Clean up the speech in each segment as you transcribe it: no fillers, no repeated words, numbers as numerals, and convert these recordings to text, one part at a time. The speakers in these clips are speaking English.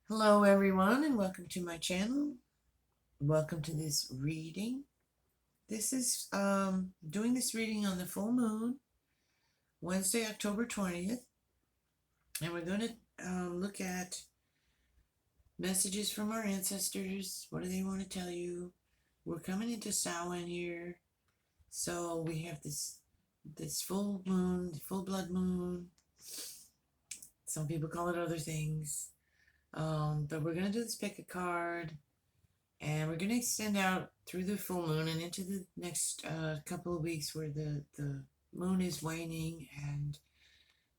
Hello everyone and welcome to my channel. Welcome to this reading. This is doing this reading on the full moon, Wednesday, October 20th. And we're going to look at messages from our ancestors. What do they want to tell you? We're coming into Samhain here. So we have this full moon, full blood moon. Some people call it other things. But we're going to do this pick a card. And we're going to extend out through the full moon and into the next couple of weeks where the moon is waning and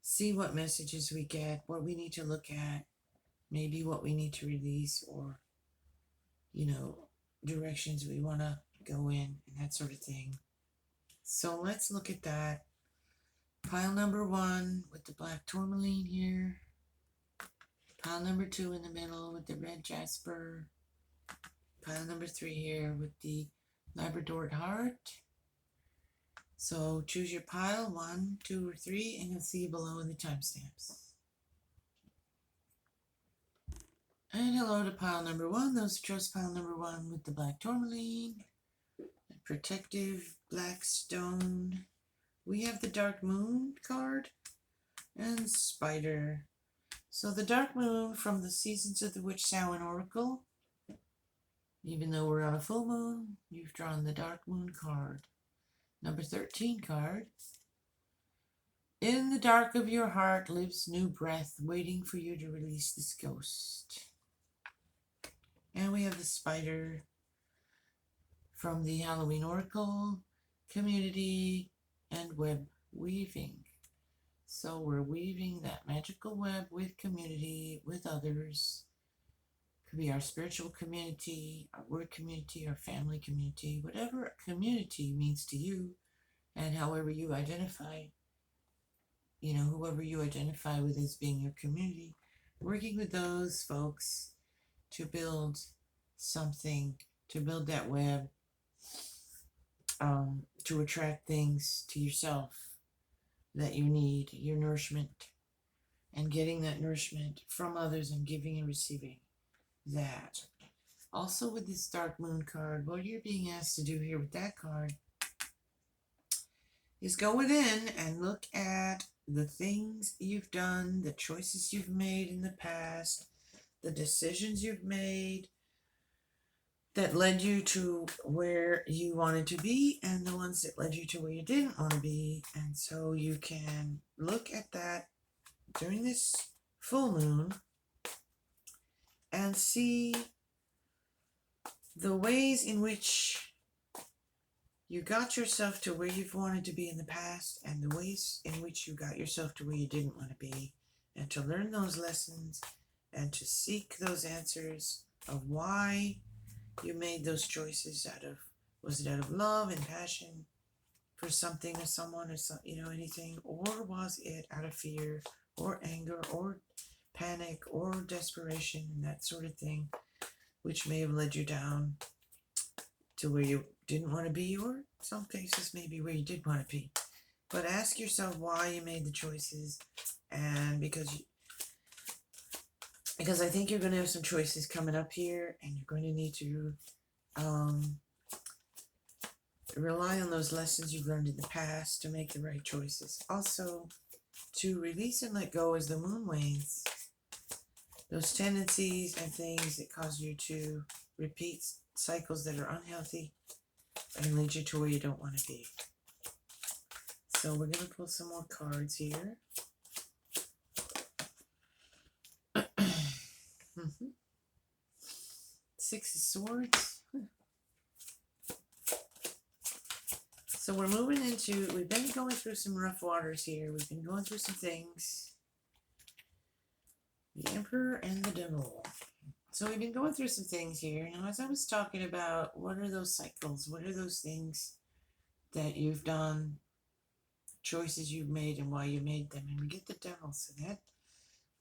see what messages we get, what we need to look at, maybe what we need to release or, directions we want to go in and that sort of thing. So let's look at that. Pile number 1 with the black tourmaline here. Pile number 2 in the middle with the red jasper. Pile number 3 here with the Labrador heart. So choose your pile, 1, 2, or 3, and you'll see below in the timestamps. And hello to pile number 1. Those who chose pile number 1 with the black tourmaline, the protective black stone. We have the dark moon card and spider. So the dark moon from the Seasons of the Witch Samhain Oracle. Even though we're on a full moon, you've drawn the dark moon card. Number 13 card. In the dark of your heart lives new breath, waiting for you to release this ghost. And we have the spider from the Halloween Oracle, community, and web weaving. So we're weaving that magical web with community, with others. Could be our spiritual community, our work community, our family community, whatever community means to you, and however you identify, whoever you identify with as being your community, working with those folks to build something, to build that web, to attract things to yourself that you need, your nourishment, and getting that nourishment from others and giving and receiving that. Also with this dark moon card, what you're being asked to do here with that card is go within and look at the things you've done, the choices you've made in the past, the decisions you've made that led you to where you wanted to be and the ones that led you to where you didn't want to be. And so you can look at that during this full moon and see the ways in which you got yourself to where you've wanted to be in the past and the ways in which you got yourself to where you didn't want to be, and to learn those lessons and to seek those answers of why you made those choices was it out of love and passion for something or someone or anything, or was it out of fear or anger or panic or desperation and that sort of thing, which may have led you down to where you didn't want to be, or some cases maybe where you did want to be. But ask yourself why you made the choices, and because I think you're going to have some choices coming up here, and you're going to need to rely on those lessons you've learned in the past to make the right choices. Also, to release and let go as the moon wanes, those tendencies and things that cause you to repeat cycles that are unhealthy and lead you to where you don't want to be. So we're going to pull some more cards here. Six of Swords. So we're moving into, we've been going through some rough waters here. We've been going through some things. The Emperor and the Devil. So we've been going through some things here. Now, as I was talking about, what are those cycles? What are those things that you've done, choices you've made, and why you made them? And we get the Devil. So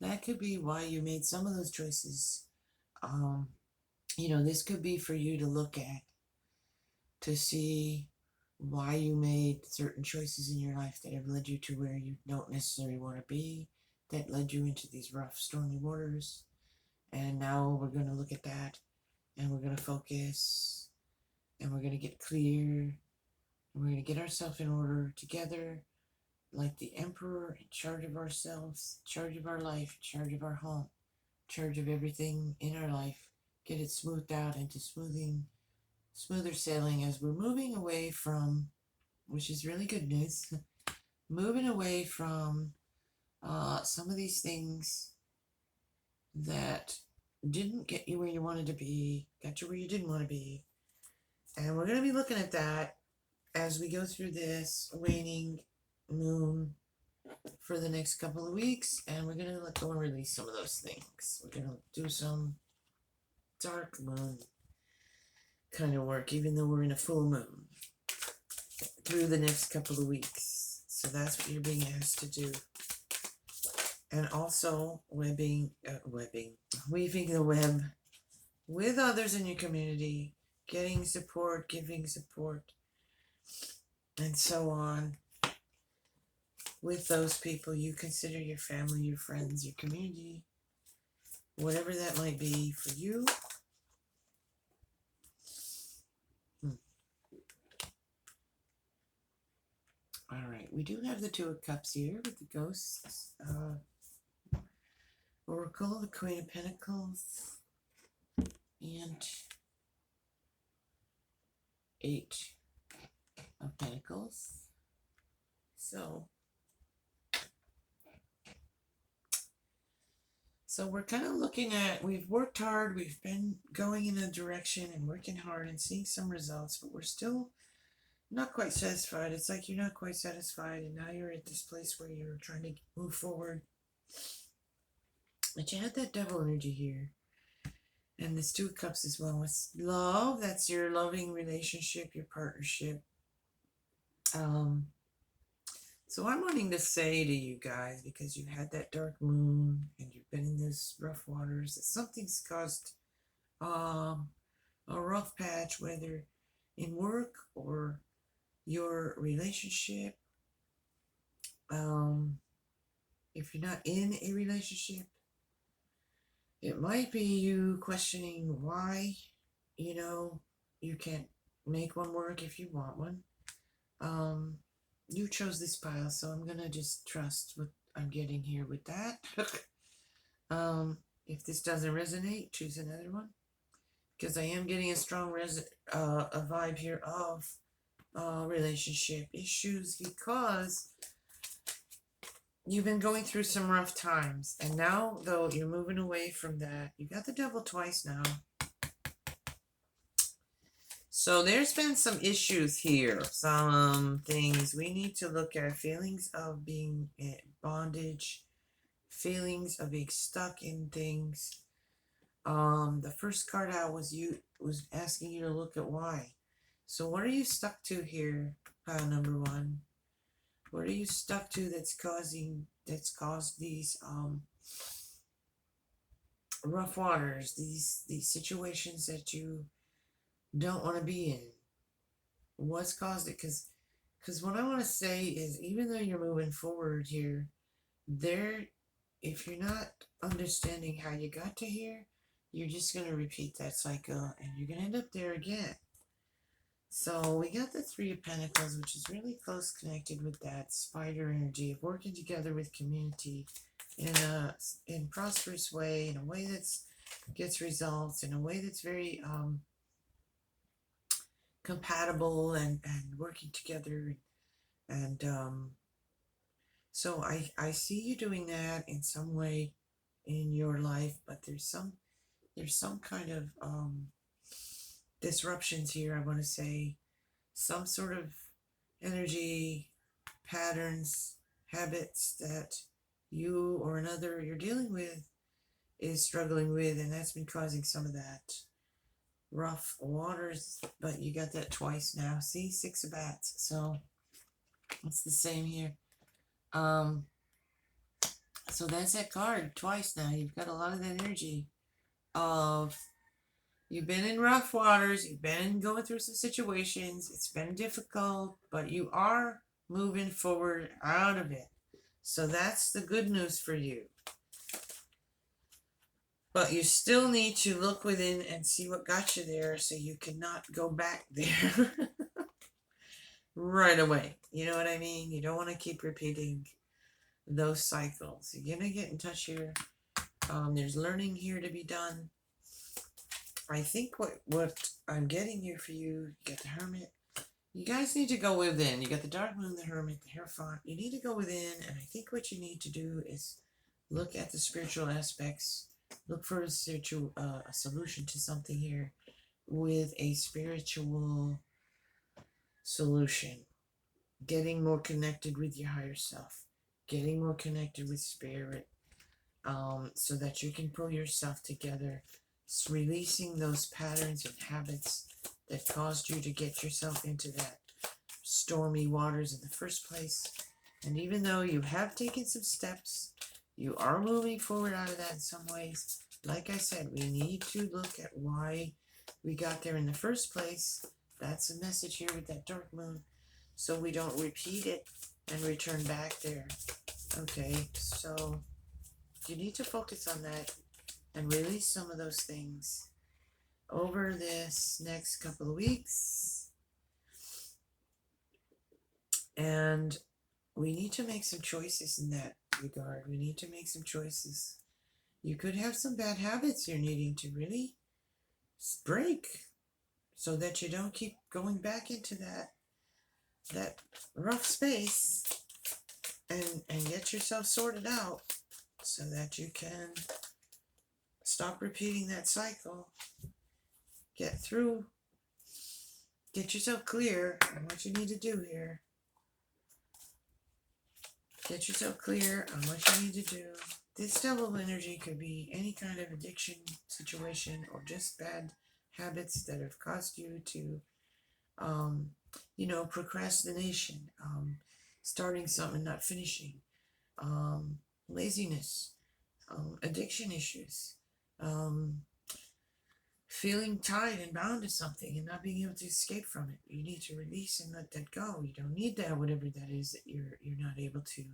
that could be why you made some of those choices. This could be for you to look at, to see why you made certain choices in your life that have led you to where you don't necessarily want to be, that led you into these rough, stormy waters. And now we're going to look at that, and we're going to focus, and we're going to get clear, and we're going to get ourselves in order together, like the emperor, in charge of ourselves, in charge of our life, in charge of our home, in charge of everything in our life. Get it smoothed out into smoother sailing as we're moving away from, which is really good news, moving away from some of these things that didn't get you where you wanted to be, got you where you didn't want to be. And we're going to be looking at that as we go through this waning moon for the next couple of weeks. And we're going to let go and release some of those things. We're going to do some dark moon kind of work, even though we're in a full moon, through the next couple of weeks. So that's what you're being asked to do. And also weaving the web with others in your community, getting support, giving support, and so on, with those people you consider your family, your friends, your community, whatever that might be for you. All right, we do have the Two of Cups here with the ghosts. Oracle, the Queen of Pentacles, and Eight of Pentacles. So we're kind of looking at, we've worked hard, we've been going in a direction and working hard and seeing some results, but we're still not quite satisfied. It's like you're not quite satisfied, and now you're at this place where you're trying to move forward. But you had that Devil energy here. And this Two of Cups as well. It's love. That's your loving relationship, your partnership. So I'm wanting to say to you guys, because you had that dark moon and you've been in those rough waters, that something's caused a rough patch, whether in work or your relationship. If you're not in a relationship, it might be you questioning why, you can't make one work if you want one. You chose this pile, so I'm going to just trust what I'm getting here with that. If this doesn't resonate, choose another one. Because I am getting a strong a vibe here of relationship issues, because you've been going through some rough times, and now, though, you're moving away from that. You got the Devil twice now. So there's been some issues here, some things we need to look at. Feelings of being in bondage, feelings of being stuck in things. The first card out was asking you to look at why. So what are you stuck to here, pile number one? What are you stuck to that's caused these rough waters, these situations that you don't want to be in? What's caused it? Because what I want to say is, even though you're moving forward here, if you're not understanding how you got to here, you're just going to repeat that cycle, and you're going to end up there again. So we got the Three of Pentacles, which is really close connected with that spider energy of working together with community in prosperous way, in a way that gets results, in a way that's very compatible and working together. And so I see you doing that in some way in your life, but there's some kind of disruptions here. I want to say some sort of energy patterns, habits that you or another you're dealing with is struggling with, and that's been causing some of that rough waters. But you got that twice now. See, Six of Bats. So it's the same here. So that's that card twice now. You've got a lot of that energy of, you've been in rough waters, you've been going through some situations, it's been difficult, but you are moving forward out of it. So that's the good news for you. But you still need to look within and see what got you there so you cannot go back there right away. You know what I mean? You don't want to keep repeating those cycles. You're going to get in touch here. There's learning here to be done. I think what I'm getting here for you, you got the Hermit. You guys need to go within. You got the Dark Moon, the Hermit, the Hierophant. You need to go within, and I think what you need to do is look at the spiritual aspects. Look for a spiritual a solution to something here with a spiritual solution. Getting more connected with your higher self. Getting more connected with spirit. So that you can pull yourself together. Releasing those patterns and habits that caused you to get yourself into that stormy waters in the first place. And even though you have taken some steps, you are moving forward out of that in some ways. Like I said, we need to look at why we got there in the first place. That's a message here with that Dark Moon. So we don't repeat it and return back there. Okay, so you need to focus on that and release some of those things over this next couple of weeks. And we need to make some choices in that regard. We need to make some choices. You could have some bad habits you're needing to really break so that you don't keep going back into that rough space and get yourself sorted out so that you can stop repeating that cycle. Get through. Get yourself clear on what you need to do here. Get yourself clear on what you need to do. This devil energy could be any kind of addiction situation or just bad habits that have caused you to, procrastination, starting something and not finishing, laziness, addiction issues, feeling tied and bound to something and not being able to escape from it. You need to release and let that go. You don't need that, whatever that is that you're not able to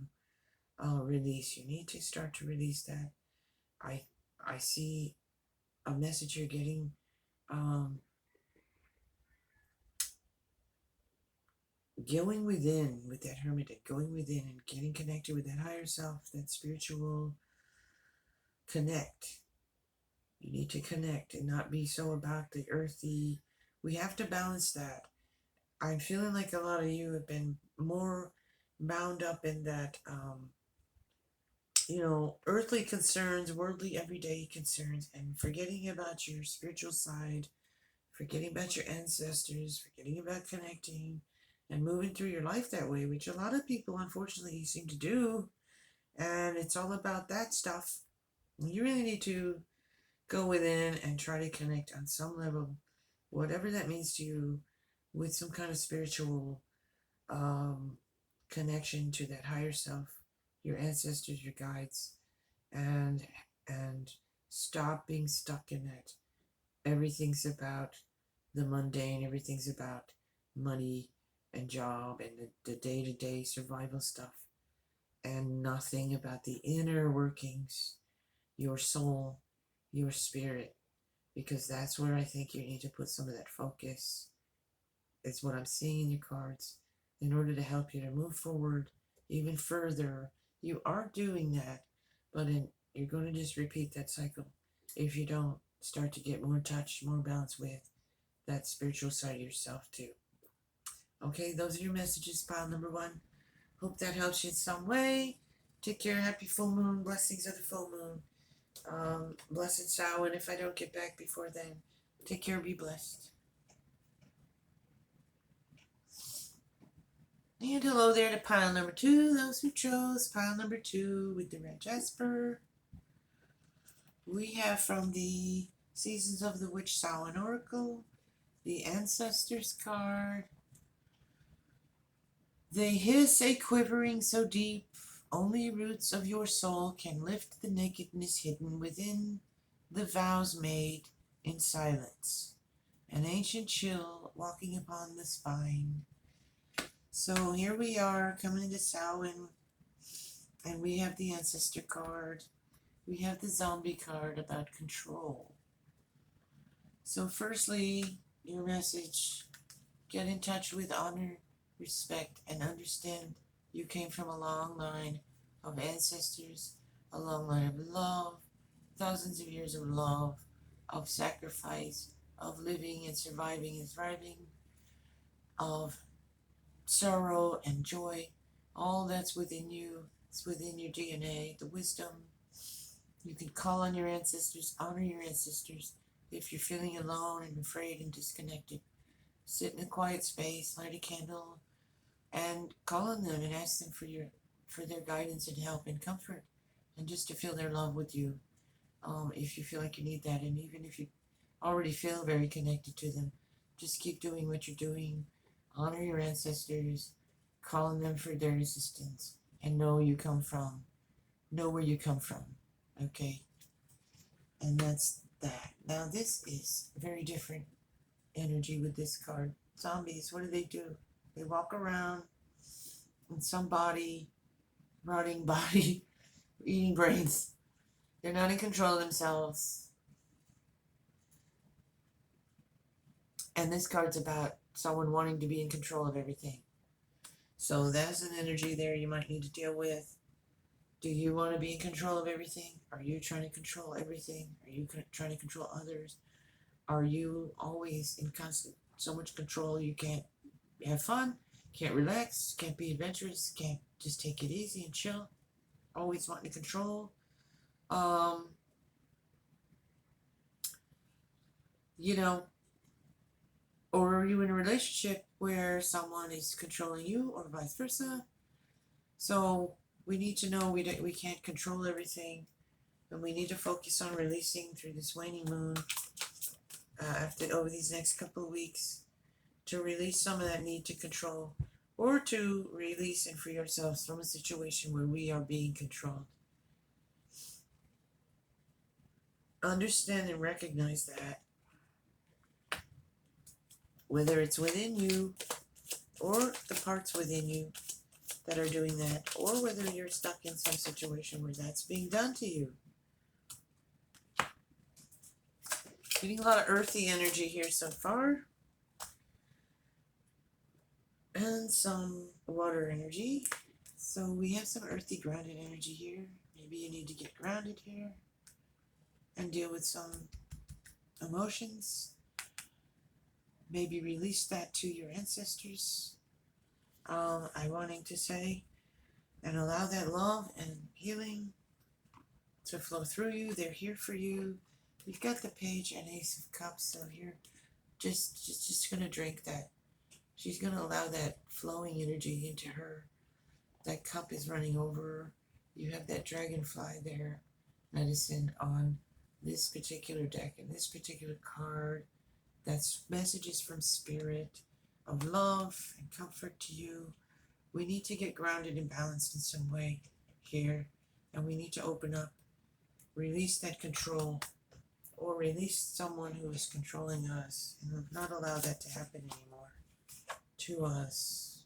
release. You need to start to release that. I see a message you're getting. Going within with that hermit, going within and getting connected with that higher self, that spiritual connect. You need to connect and not be so about the earthy. We have to balance that. I'm feeling like a lot of you have been more bound up in that, earthly concerns, worldly, everyday concerns, and forgetting about your spiritual side, forgetting about your ancestors, forgetting about connecting, and moving through your life that way, which a lot of people, unfortunately, seem to do. And it's all about that stuff. You really need to go within and try to connect on some level, whatever that means to you, with some kind of spiritual connection to that higher self, your ancestors, your guides, and stop being stuck in that. Everything's about the mundane. Everything's about money and job and the day-to-day survival stuff, and nothing about the inner workings, your soul, your spirit, because that's where I think you need to put some of that focus. It's what I'm seeing in your cards in order to help you to move forward even further. You are doing that, but you're going to just repeat that cycle if you don't start to get more in touch, more balance with that spiritual side of yourself too. Okay, those are your messages, pile number 1. Hope that helps you in some way. Take care. Happy full moon. Blessings of the full moon. Blessed Samhain if I don't get back before then. Take care. Be blessed. And hello there to pile number 2. Those who chose pile number 2 with the red jasper. We have from the Seasons of the Witch Samhain Oracle, the Ancestors card. They hiss a quivering so deep, only roots of your soul can lift the nakedness hidden within the vows made in silence. An ancient chill walking upon the spine. So here we are coming into Samhain, and we have the Ancestor card. we have the zombie card about control. So firstly, your message, get in touch with honor, respect, and understand you came from a long line of ancestors, a long line of love, thousands of years of love, of sacrifice, of living and surviving and thriving, of sorrow and joy. All that's within you. It's within your DNA, the wisdom. You can call on your ancestors, honor your ancestors. If you're feeling alone and afraid and disconnected, sit in a quiet space, light a candle, and call on them and ask them for their guidance and help and comfort, and just to feel their love with you. If you feel like you need that, and even if you already feel very connected to them, just keep doing what you're doing. Honor your ancestors, call on them for their assistance, and know where you come from. Okay? And that's that. Now, this is very different energy with this card. Zombies, what do? They walk around in some body, rotting body, eating brains. They're not in control of themselves. And this card's about someone wanting to be in control of everything. So that's an energy there you might need to deal with. Do you want to be in control of everything? Are you trying to control everything? Are you trying to control others? Are you always in constant, so much control you can't have fun, can't relax, can't be adventurous, can't just take it easy and chill? Always wanting to control. You know, or are you in a relationship where someone is controlling you, or vice versa? So we need to know we can't control everything, and we need to focus on releasing through this waning moon over these next couple of weeks, to release some of that need to control, or to release and free ourselves from a situation where we are being controlled. Understand and recognize that, whether it's within you or the parts within you that are doing that, or whether you're stuck in some situation where that's being done to you. Getting a lot of earthy energy here so far, and some water energy. So we have some earthy grounded energy here. Maybe you need to get grounded here and deal with some emotions. Maybe release that to your ancestors. I wanting to say, and allow that love and healing to flow through you. They're here for you. You've got the Page and Ace of Cups, so you're just gonna drink that. She's gonna allow that flowing energy into her. That cup is running over. You have that dragonfly there, medicine on this particular deck and this particular card. That's messages from spirit of love and comfort to you. We need to get grounded and balanced in some way here, and we need to open up, release that control, or release someone who is controlling us, and not allow that to happen anymore to us.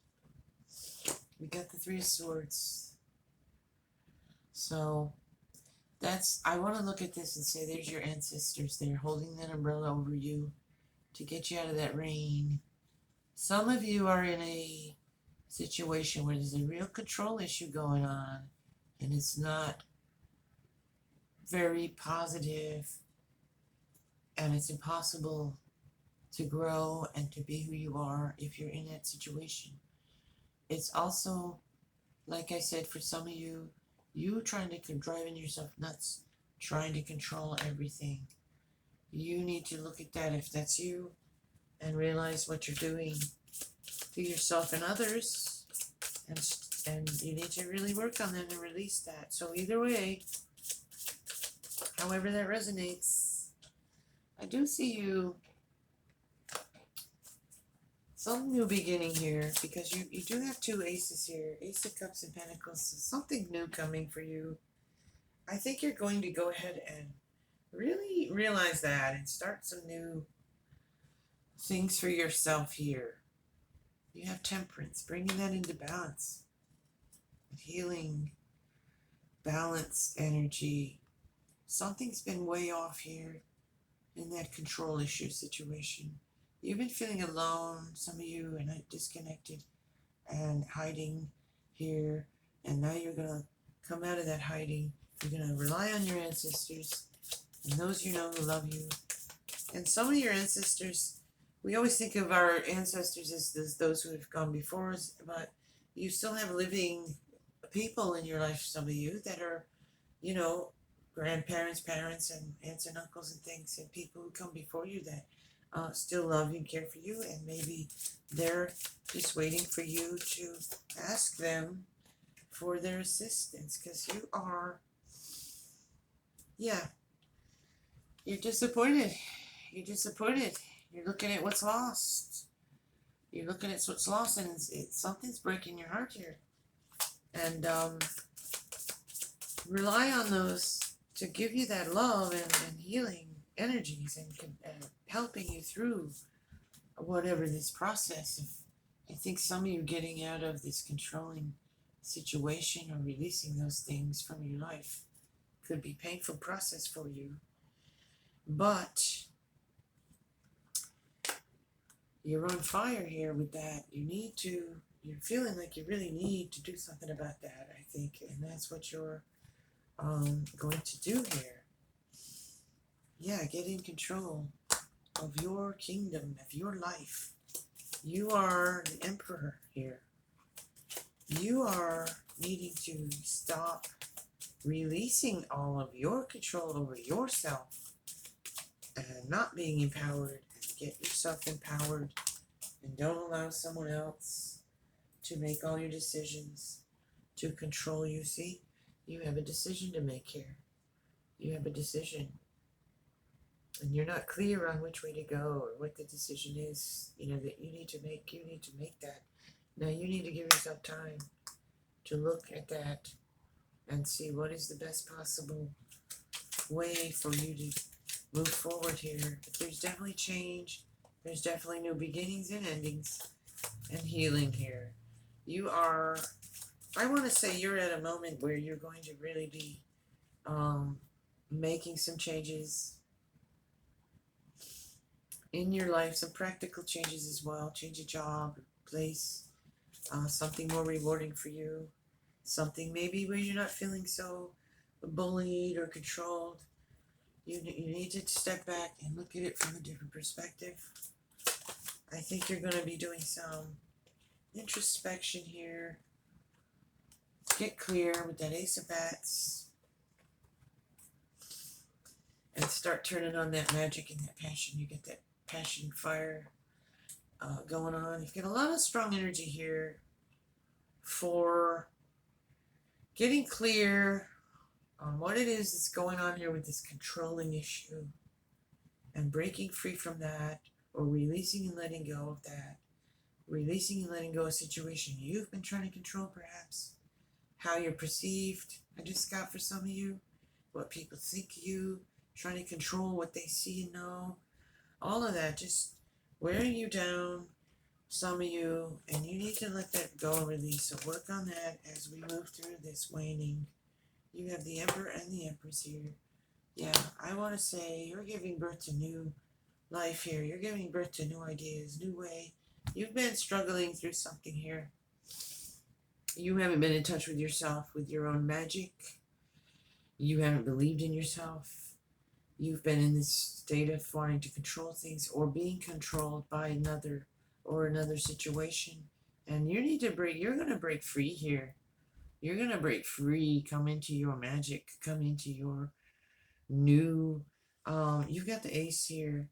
We got the Three of Swords. So I want to look at this and say, there's your ancestors there holding that umbrella over you to get you out of that rain. Some of you are in a situation where there's a real control issue going on, and it's not very positive, and it's impossible to grow and to be who you are if you're in that situation. It's also, like I said, for some of you, trying to driving yourself nuts, trying to control everything. You need to look at that if that's you, and realize what you're doing to yourself and others, and you need to really work on them and release that. So either way, however that resonates, I do see you some new beginning here, because you do have two aces here, Ace of Cups and Pentacles, so something new coming for you. I think you're going to go ahead and really realize that and start some new things for yourself here. You have Temperance, bringing that into balance, healing, balanced energy, something's been way off here in that control issue situation. You've been feeling alone, some of you, and disconnected and hiding here. And now you're going to come out of that hiding. You're going to rely on your ancestors and those you know who love you. And some of your ancestors, we always think of our ancestors as those who have gone before us, but you still have living people in your life, some of you, that are, you know, grandparents, parents, and aunts and uncles and things, and people who come before you that still love you and care for you, and maybe they're just waiting for you to ask them for their assistance, because you are, yeah, you're disappointed. You're disappointed. You're looking at what's lost. You're looking at what's lost, and something's breaking your heart here. And rely on those to give you that love and healing energies and helping you through whatever this process of, I think some of you getting out of this controlling situation or releasing those things from your life could be a painful process for you. But you're on fire here with that. You're feeling like you really need to do something about that, I think, and that's what you're going to do here. Yeah, get in control of your kingdom, of your life. You are the emperor here. You are needing to stop releasing all of your control over yourself and not being empowered, and get yourself empowered, and don't allow someone else to make all your decisions, to control you. See, you have a decision to make here. You have a decision. And you're not clear on which way to go or what the decision is, that you need to make. You need to make that. Now you need to give yourself time to look at that and see what is the best possible way for you to move forward here. But there's definitely change. There's definitely new beginnings and endings and healing here. You are, I want to say you're at a moment where you're going to really be making some changes in your life, some practical changes as well. Change a job, place, something more rewarding for you, something maybe where you're not feeling so bullied or controlled. You need to step back and look at it from a different perspective. I think you're going to be doing some introspection here. Get clear with that Ace of Bats and start turning on that magic and that passion. You get that passion fire going on. You've got a lot of strong energy here for getting clear on what it is that's going on here with this controlling issue and breaking free from that, or releasing and letting go of that. Releasing and letting go of a situation you've been trying to control, perhaps. How you're perceived. I just got for some of you. What people think of you. Trying to control what they see and know. All of that just wearing you down, some of you, and you need to let that go and release. So work on that as we move through this waning. You have the Emperor and the Empress here. Yeah, I want to say you're giving birth to new life here. You're giving birth to new ideas, new way. You've been struggling through something here. You haven't been in touch with yourself, with your own magic. You haven't believed in yourself. You've been in this state of wanting to control things or being controlled by another or another situation. And you need to you're going to break free here. You're going to break free, come into your magic, come into your new, you've got the Ace here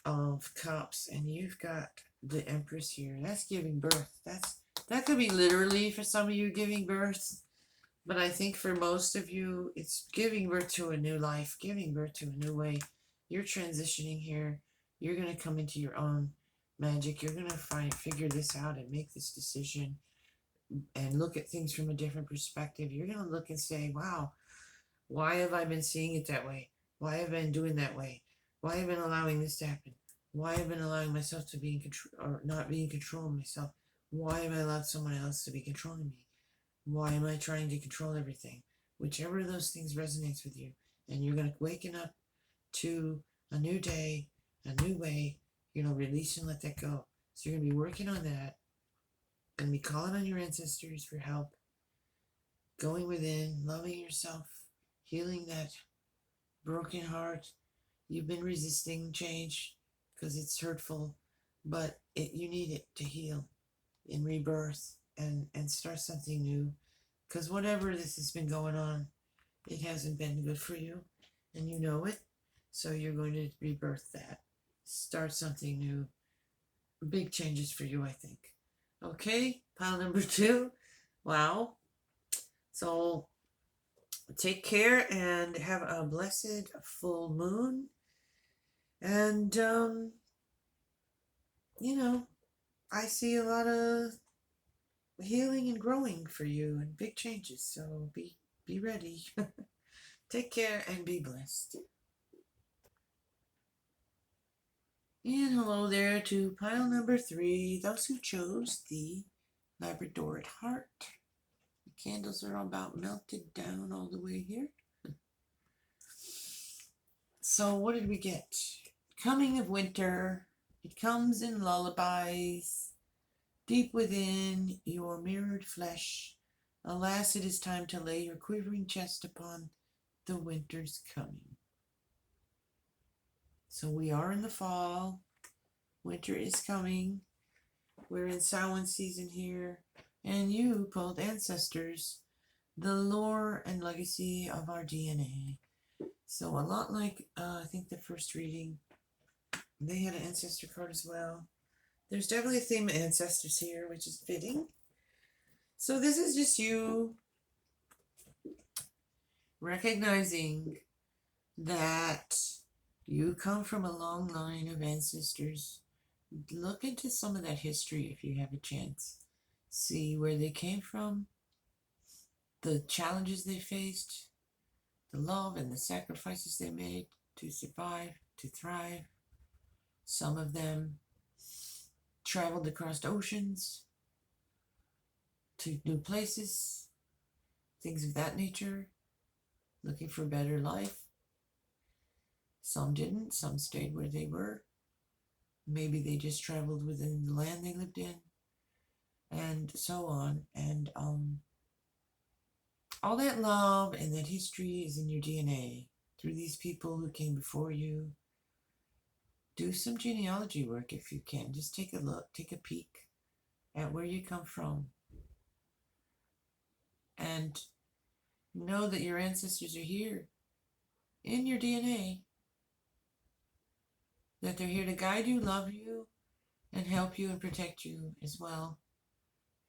of Cups, and you've got the Empress here. That's giving birth. That could be literally for some of you giving birth, but I think for most of you, it's giving birth to a new life, giving birth to a new way. You're transitioning here. You're going to come into your own magic. You're going to figure this out and make this decision and look at things from a different perspective. You're going to look and say, wow, why have I been seeing it that way? Why have I been doing that way? Why have I been allowing this to happen? Why have I been allowing myself to be in control or not be in control of myself? Why have I allowed someone else to be controlling me? Why am I trying to control everything? Whichever of those things resonates with you. and you're going to waken up to a new day, a new way. You're going to release and let that go. So you're going to be working on that, going to be calling on your ancestors for help, going within, loving yourself, healing that broken heart. You've been resisting change because it's hurtful, but you need it to heal in rebirth and start something new. Because whatever this has been going on, it hasn't been good for you, and you know it. So you're going to rebirth that, start something new. Big changes for you, I think. Okay, pile number 2. Wow. So take care and have a blessed full moon. And, I see a lot of healing and growing for you and big changes. So be ready. Take care and be blessed. And hello there to pile number 3, those who chose the Labrador at heart. The candles are about melted down all the way here. So what did we get? Coming of winter. It comes in lullabies. Deep within your mirrored flesh, alas, it is time to lay your quivering chest upon the winter's coming. So we are in the fall. Winter is coming. We're in Samhain season here. And you pulled ancestors, the lore and legacy of our DNA. So a lot like, I think the first reading, they had an ancestor card as well. There's definitely a theme of ancestors here, which is fitting. So this is just you recognizing that you come from a long line of ancestors. Look into some of that history if you have a chance. See where they came from, the challenges they faced, the love and the sacrifices they made to survive, to thrive. Some of them traveled across oceans to new places, things of that nature, looking for a better life. Some didn't, some stayed where they were. Maybe they just traveled within the land they lived in, and so on. And all that love and that history is in your DNA through these people who came before you. Do some genealogy work if you can. Just take a look, take a peek at where you come from. And know that your ancestors are here in your DNA. That they're here to guide you, love you, and help you and protect you as well.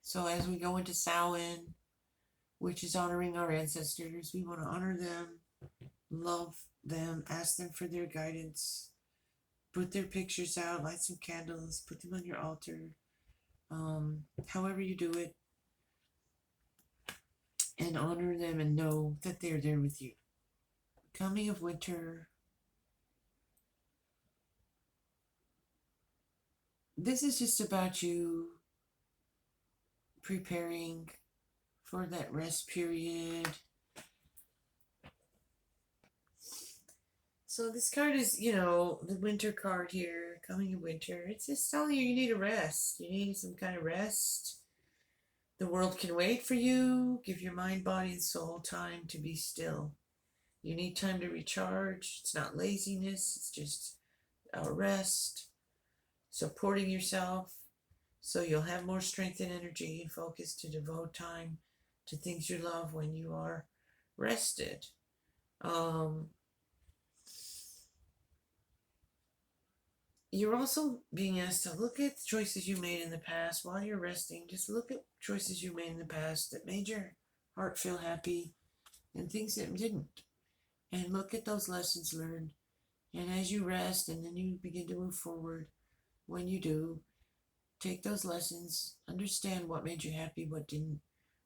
So as we go into Samhain, which is honoring our ancestors, we want to honor them, love them, ask them for their guidance, put their pictures out, light some candles, put them on your altar, however you do it, and honor them and know that they're there with you. Coming of winter. This is just about you preparing for that rest period. So this card is, the winter card here, coming of winter. It's just telling you need a rest. You need some kind of rest. The world can wait for you. Give your mind, body, and soul time to be still. You need time to recharge. It's not laziness. It's just a rest. Supporting yourself so you'll have more strength and energy and focus to devote time to things you love when you are rested. You're also being asked to look at the choices you made in the past while you're resting. Just look at choices you made in the past that made your heart feel happy and things that didn't. And look at those lessons learned. And as you rest and then you begin to move forward, when you do, take those lessons, understand what made you happy, what didn't.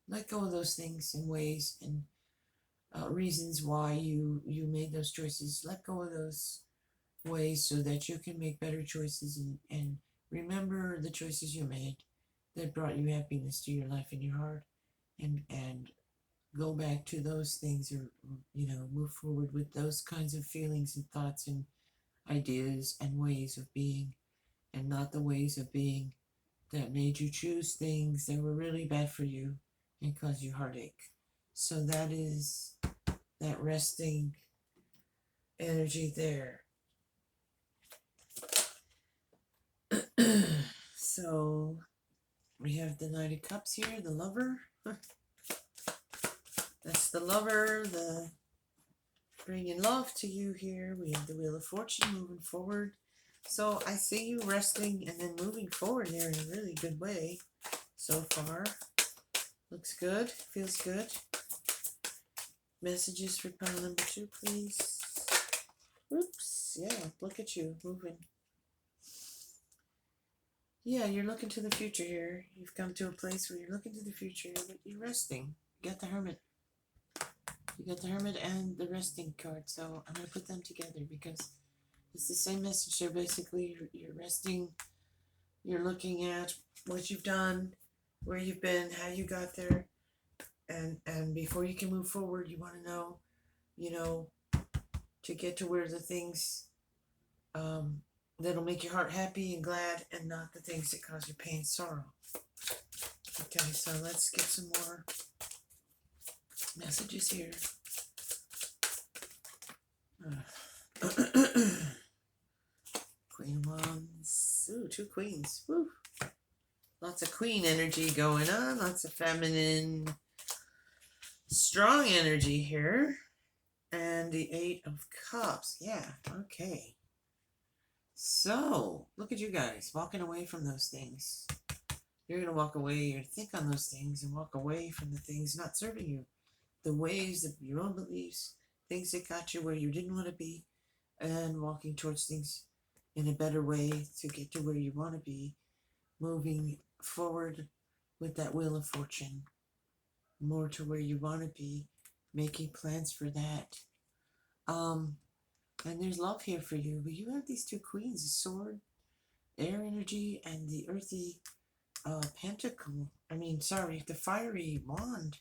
Let go of those things and ways and reasons why you made those choices. Let go of those ways so that you can make better choices and remember the choices you made that brought you happiness to your life and your heart, and go back to those things, or move forward with those kinds of feelings and thoughts and ideas and ways of being, and not the ways of being that made you choose things that were really bad for you and caused you heartache. So that is that resting energy there. So we have the Knight of Cups here, the lover. That's the lover, the bringing love to you here. We have the Wheel of Fortune moving forward. So I see you resting and then moving forward here in a really good way so far. Looks good, feels good. Messages for pile number 2, please. Oops, yeah, look at you moving. Yeah, you're looking to the future here. You've come to a place where you're looking to the future, but you're resting. You got the Hermit. You got the Hermit and the resting card, so I'm going to put them together because it's the same message. So basically, you're resting, you're looking at what you've done, where you've been, how you got there, and before you can move forward, you want to know, to get to where the things that'll make your heart happy and glad, and not the things that cause you pain and sorrow. Okay, so let's get some more messages here. Queen of Wands. Ooh, 2 queens. Woo. Lots of queen energy going on. Lots of feminine, strong energy here. And the 8 of Cups. Yeah, okay. So, look at you guys walking away from those things. You're going to walk away or think on those things and walk away from the things not serving you. The ways of your own beliefs, things that got you where you didn't want to be, and walking towards things in a better way to get to where you want to be, moving forward with that Wheel of Fortune, more to where you want to be, making plans for that. And there's love here for you, but you have these 2 queens, the sword, air energy, and the earthy pentacle. The fiery wand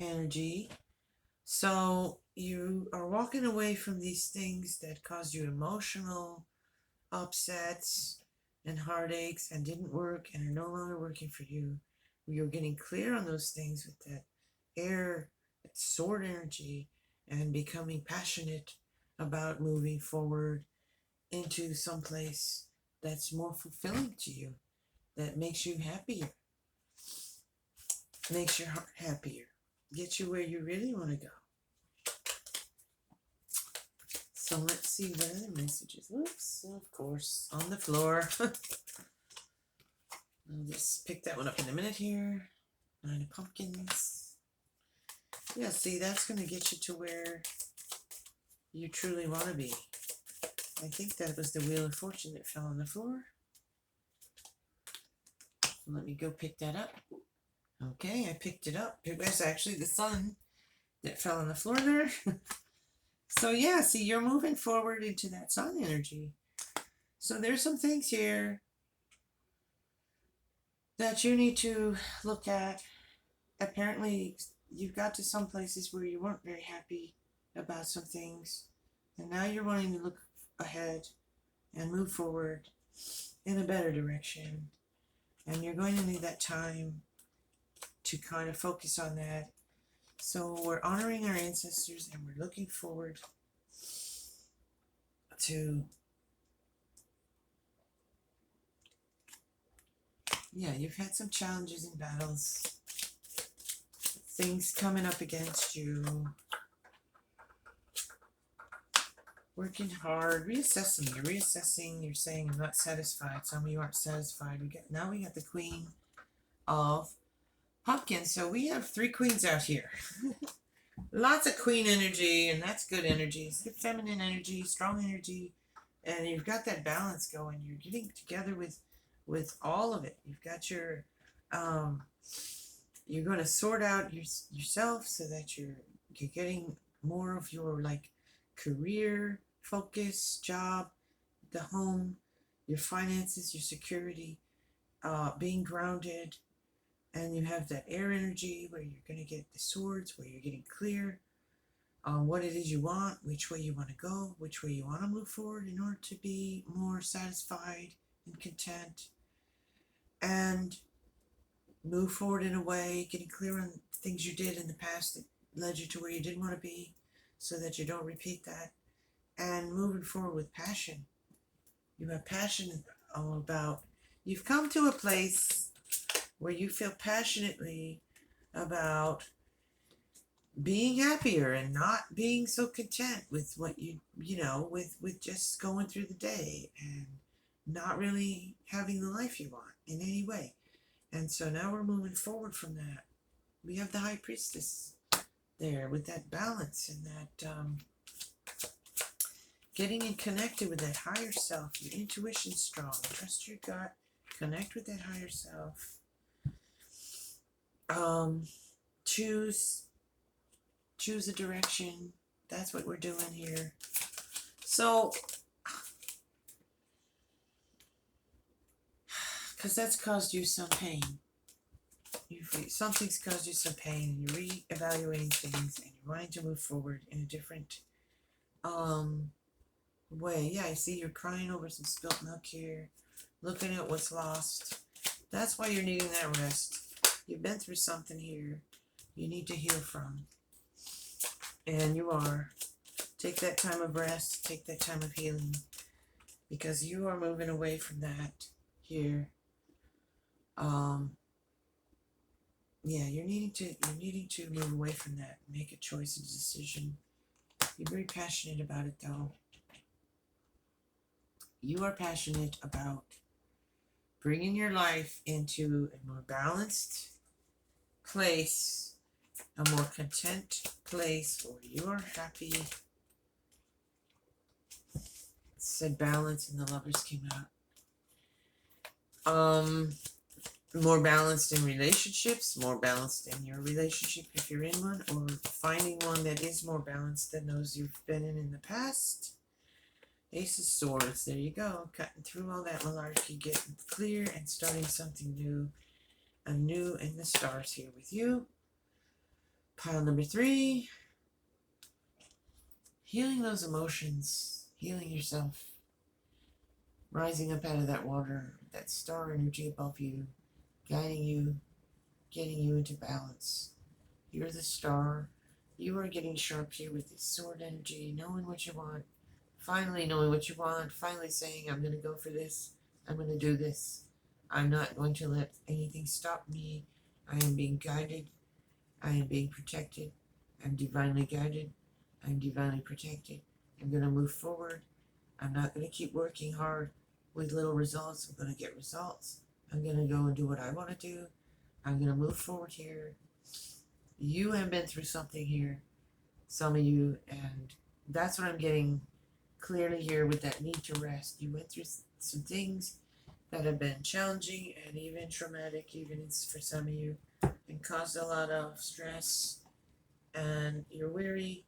energy. So you are walking away from these things that caused you emotional upsets and heartaches and didn't work and are no longer working for you. You're getting clear on those things with that air, that sword energy, and becoming passionate about moving forward into some place that's more fulfilling to you, that makes you happier, makes your heart happier, gets you where you really want to go. So let's see what other messages. Oops, of course, on the floor. I'll just pick that one up in a minute here. 9 of Pumpkins. Yeah, see, that's going to get you to where you truly want to be. I think that was the Wheel of Fortune that fell on the floor. Let me go pick that up. Okay, I picked it up. It was actually the sun that fell on the floor there. So yeah, see, you're moving forward into that sun energy. So there's some things here that you need to look at. Apparently, you've got to some places where you weren't very happy about some things, and now you're wanting to look ahead and move forward in a better direction. And you're going to need that time to kind of focus on that. So we're honoring our ancestors and we're looking forward to, you've had some challenges and battles, things coming up against you, working hard, reassessing. You're saying I'm not satisfied. Some of you aren't satisfied. Now we got the Queen of Pumpkins. So we have 3 queens out here. Lots of queen energy, and that's good energy. It's good feminine energy, strong energy, and you've got that balance going. You're getting together with all of it. You've got your you're going to sort out yourself so that you're getting more of your career focus, job, the home, your finances, your security, being grounded, And you have that air energy where you're going to get the swords, where you're getting clear on what it is you want, which way you want to go, which way you want to move forward in order to be more satisfied and content, and move forward in a way, getting clear on things you did in the past that led you to where you didn't want to be so that you don't repeat that, and moving forward with passion. You have passion about, you've come to a place where you feel passionately about being happier and not being so content with what with just going through the day and not really having the life you want in any way. And so now we're moving forward from that. We have the high priestess there with that balance and that getting in connected with that higher self. Your intuition's strong. Trust your gut. Connect with that higher self. Choose a direction. That's what we're doing here. So, because that's caused you some pain. Something's caused you some pain, and you're re-evaluating things, and you're wanting to move forward in a different way. Yeah, I see you're crying over some spilt milk here, looking at what's lost. That's why you're needing that rest. You've been through something here you need to heal from. And you are. Take that time of rest, take that time of healing, because you are moving away from that here. Yeah, you're needing to move away from that. Make a choice, a decision. You're very passionate about it, though. You are passionate about bringing your life into a more balanced place, a more content place where you are happy. It said balance, and the Lovers came out. More balanced in relationships, more balanced in your relationship if you're in one, or finding one that is more balanced than those you've been in the past. Ace of Swords, there you go, cutting through all that malarkey, getting clear and starting something new, anew in the stars here with you. Pile number 3, healing those emotions, healing yourself, rising up out of that water, that star energy above you, guiding you, getting you into balance. You're the star. You are getting sharp here with this sword energy, knowing what you want. Finally knowing what you want. Finally saying, I'm going to go for this. I'm going to do this. I'm not going to let anything stop me. I am being guided. I am being protected. I'm divinely guided. I'm divinely protected. I'm going to move forward. I'm not going to keep working hard with little results. I'm going to get results. I'm going to go and do what I want to do. I'm going to move forward here. You have been through something here, some of you, and that's what I'm getting clearly here with that need to rest. You went through some things that have been challenging and even traumatic, even for some of you, and caused a lot of stress, and you're weary,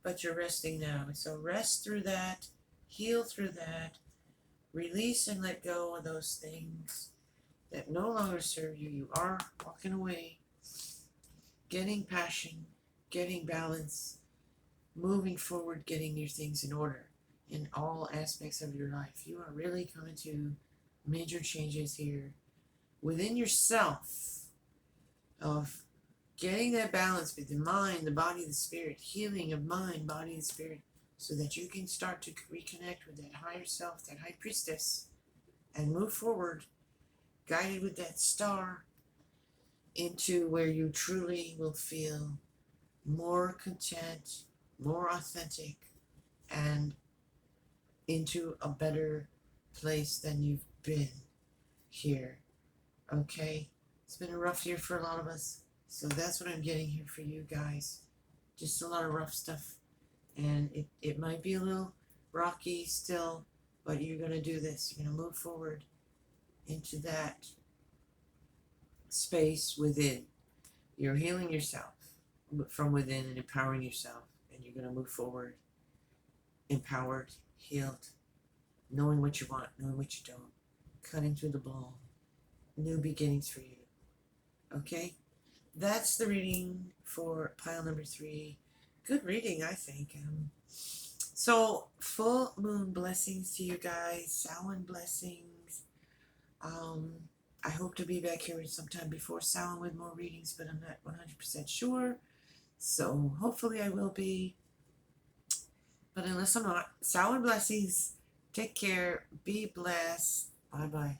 but you're resting now. So rest through that, heal through that, release and let go of those things that no longer serve you. You are walking away, getting passion, getting balance, moving forward, getting your things in order in all aspects of your life. You are really coming to major changes here within yourself of getting that balance with the mind, the body, the spirit, healing of mind, body, and spirit, so that you can start to reconnect with that higher self, that high priestess, and move forward, guided with that star, into where you truly will feel more content, more authentic, and into a better place than you've been here. Okay? It's been a rough year for a lot of us, so that's what I'm getting here for you guys. Just a lot of rough stuff, and it might be a little rocky still, but you're going to do this. You're going to move forward into that space within. You're healing yourself from within and empowering yourself, and you're going to move forward empowered, healed, knowing what you want, knowing what you don't, cutting through the bull, new beginnings for you. Okay, that's the reading for pile number 3. Good reading, I think. So full moon blessings to you guys, Samhain blessings. Um, I hope to be back here sometime before Samhain with more readings, but I'm not 100% sure. So hopefully I will be. But unless I'm not, Samhain blessings. Take care. Be blessed. Bye bye.